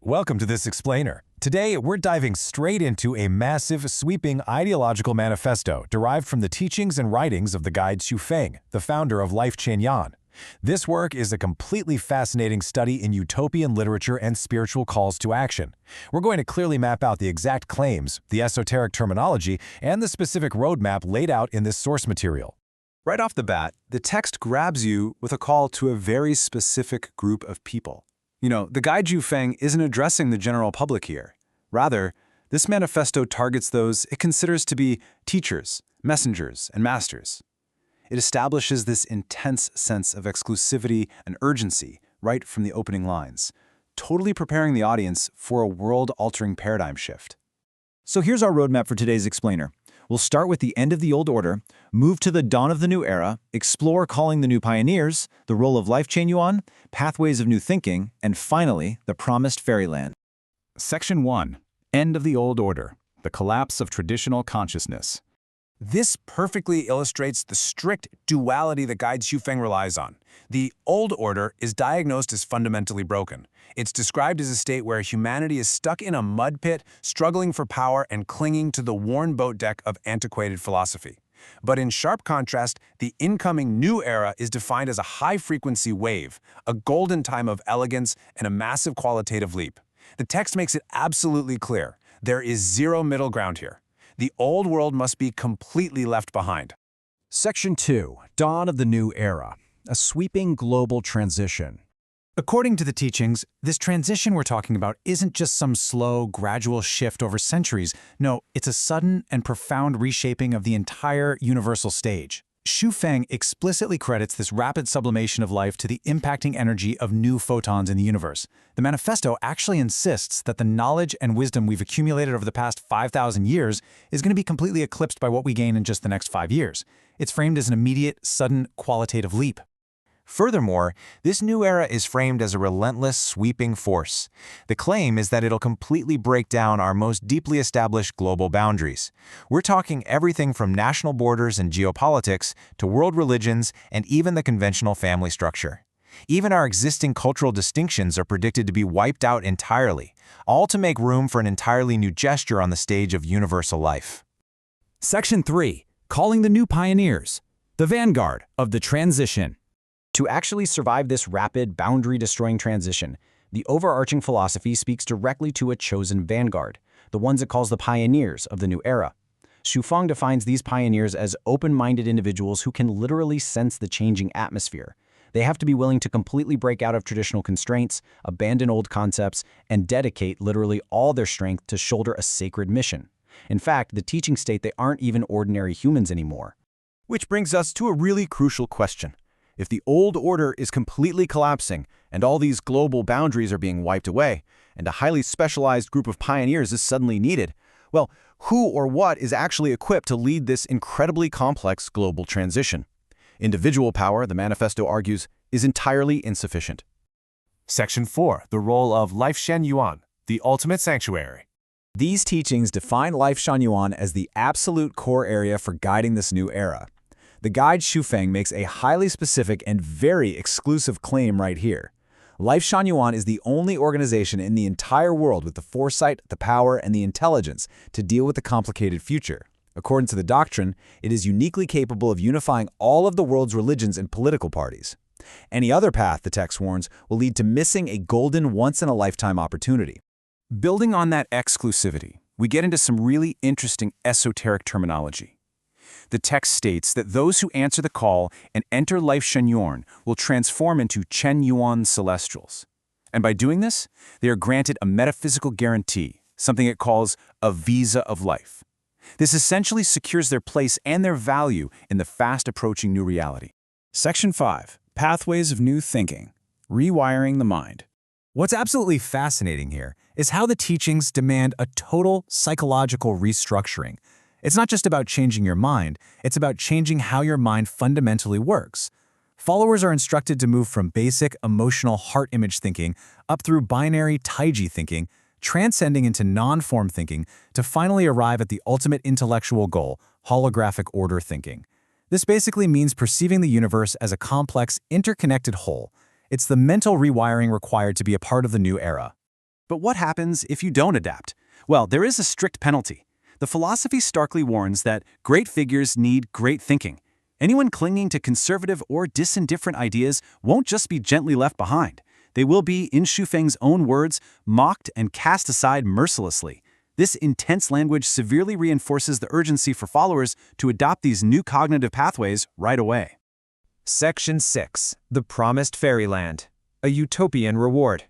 Welcome to this explainer. Today, we're diving straight into a massive, sweeping ideological manifesto derived from the teachings and writings of the guide Xu Feng, the founder of Life Chen Yuan. This work is a completely fascinating study in utopian literature and spiritual calls to action. We're going to clearly map out the exact claims, the esoteric terminology, and the specific roadmap laid out in this source material. Right off the bat, the text grabs you with a call to a very specific group of people. The guide Xu Feng isn't addressing the general public here. Rather, this manifesto targets those it considers to be teachers, messengers, and masters. It establishes this intense sense of exclusivity and urgency right from the opening lines, totally preparing the audience for a world-altering paradigm shift. So here's our roadmap for today's explainer. We'll start with the end of the old order, move to the dawn of the new era, explore calling the new pioneers, the role of Life Chen Yuan, pathways of new thinking, and finally, the promised fairyland. Section 1. End of the Old Order. The Collapse of Traditional Consciousness. This perfectly illustrates the strict duality that guide Xu Feng relies on. The old order is diagnosed as fundamentally broken. It's described as a state where humanity is stuck in a mud pit, struggling for power and clinging to the worn boat deck of antiquated philosophy. But in sharp contrast, the incoming new era is defined as a high-frequency wave, a golden time of elegance, and a massive qualitative leap. The text makes it absolutely clear. There is zero middle ground here. The old world must be completely left behind. Section 2. Dawn of the New Era. A sweeping global transition. According to the teachings, this transition we're talking about isn't just some slow, gradual shift over centuries. No, it's a sudden and profound reshaping of the entire universal stage. Xu Feng explicitly credits this rapid sublimation of life to the impacting energy of new photons in the universe. The manifesto actually insists that the knowledge and wisdom we've accumulated over the past 5,000 years is going to be completely eclipsed by what we gain in just the next 5 years. It's framed as an immediate, sudden, qualitative leap. Furthermore, this new era is framed as a relentless, sweeping force. The claim is that it'll completely break down our most deeply established global boundaries. We're talking everything from national borders and geopolitics to world religions and even the conventional family structure. Even our existing cultural distinctions are predicted to be wiped out entirely, all to make room for an entirely new gesture on the stage of universal life. Section 3. Calling the New Pioneers. The Vanguard of the Transition. To actually survive this rapid, boundary-destroying transition, the overarching philosophy speaks directly to a chosen vanguard, the ones it calls the pioneers of the new era. Xu Feng defines these pioneers as open-minded individuals who can literally sense the changing atmosphere. They have to be willing to completely break out of traditional constraints, abandon old concepts, and dedicate literally all their strength to shoulder a sacred mission. In fact, the teachings state they aren't even ordinary humans anymore. Which brings us to a really crucial question. If the old order is completely collapsing and all these global boundaries are being wiped away, and a highly specialized group of pioneers is suddenly needed, well, who or what is actually equipped to lead this incredibly complex global transition? Individual power, the manifesto argues, is entirely insufficient. Section 4. The Role of Life Chen Yuan, the Ultimate Sanctuary. These teachings define Life Chen Yuan as the absolute core area for guiding this new era. The guide Xu Feng makes a highly specific and very exclusive claim right here. Life Chen Yuan is the only organization in the entire world with the foresight, the power, and the intelligence to deal with the complicated future. According to the doctrine, it is uniquely capable of unifying all of the world's religions and political parties. Any other path, the text warns, will lead to missing a golden once-in-a-lifetime opportunity. Building on that exclusivity, we get into some really interesting esoteric terminology. The text states that those who answer the call and enter Life Chen Yuan will transform into Chen Yuan celestials. And by doing this, they are granted a metaphysical guarantee, something it calls a visa of life. This essentially secures their place and their value in the fast-approaching new reality. Section 5. Pathways of New Thinking. Rewiring the Mind. What's absolutely fascinating here is how the teachings demand a total psychological restructuring. It's not just about changing your mind, it's about changing how your mind fundamentally works. Followers are instructed to move from basic emotional heart image thinking up through binary taiji thinking, transcending into non-form thinking to finally arrive at the ultimate intellectual goal, holographic order thinking. This basically means perceiving the universe as a complex, interconnected whole. It's the mental rewiring required to be a part of the new era. But what happens if you don't adapt? Well, there is a strict penalty. The philosophy starkly warns that great figures need great thinking. Anyone clinging to conservative or disindifferent ideas won't just be gently left behind. They will be, in Xufeng's own words, mocked and cast aside mercilessly. This intense language severely reinforces the urgency for followers to adopt these new cognitive pathways right away. Section 6. The Promised Fairyland. A Utopian Reward.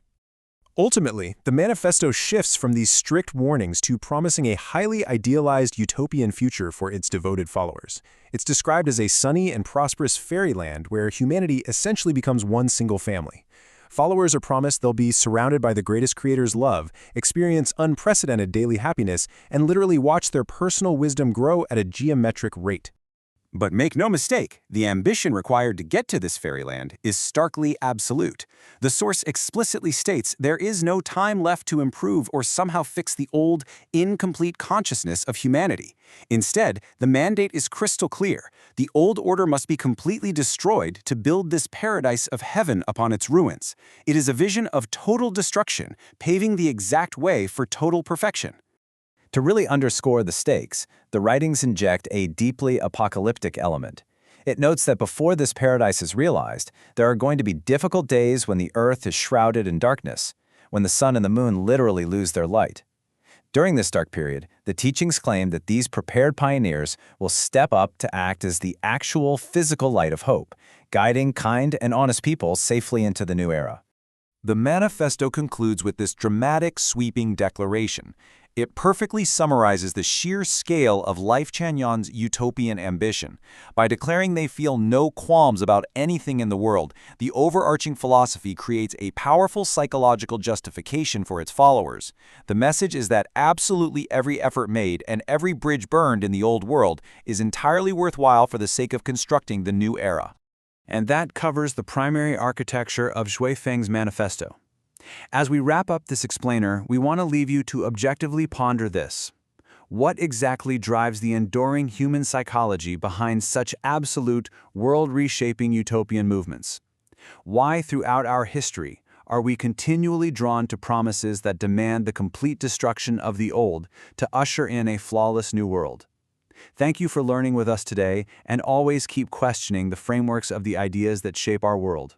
Ultimately, the manifesto shifts from these strict warnings to promising a highly idealized utopian future for its devoted followers. It's described as a sunny and prosperous fairyland where humanity essentially becomes one single family. Followers are promised they'll be surrounded by the greatest creator's love, experience unprecedented daily happiness, and literally watch their personal wisdom grow at a geometric rate. But make no mistake, the ambition required to get to this fairyland is starkly absolute. The source explicitly states there is no time left to improve or somehow fix the old, incomplete consciousness of humanity. Instead, the mandate is crystal clear. The old order must be completely destroyed to build this paradise of heaven upon its ruins. It is a vision of total destruction, paving the exact way for total perfection. To really underscore the stakes, the writings inject a deeply apocalyptic element. It notes that before this paradise is realized, there are going to be difficult days when the earth is shrouded in darkness, when the sun and the moon literally lose their light. During this dark period, the teachings claim that these prepared pioneers will step up to act as the actual physical light of hope, guiding kind and honest people safely into the new era. The manifesto concludes with this dramatic, sweeping declaration. It perfectly summarizes the sheer scale of Life Chanyan's utopian ambition. By declaring they feel no qualms about anything in the world, the overarching philosophy creates a powerful psychological justification for its followers. The message is that absolutely every effort made and every bridge burned in the old world is entirely worthwhile for the sake of constructing the new era. And that covers the primary architecture of Xufeng's manifesto. As we wrap up this explainer, we want to leave you to objectively ponder this. What exactly drives the enduring human psychology behind such absolute, world-reshaping utopian movements? Why, throughout our history, are we continually drawn to promises that demand the complete destruction of the old to usher in a flawless new world? Thank you for learning with us today, and always keep questioning the frameworks of the ideas that shape our world.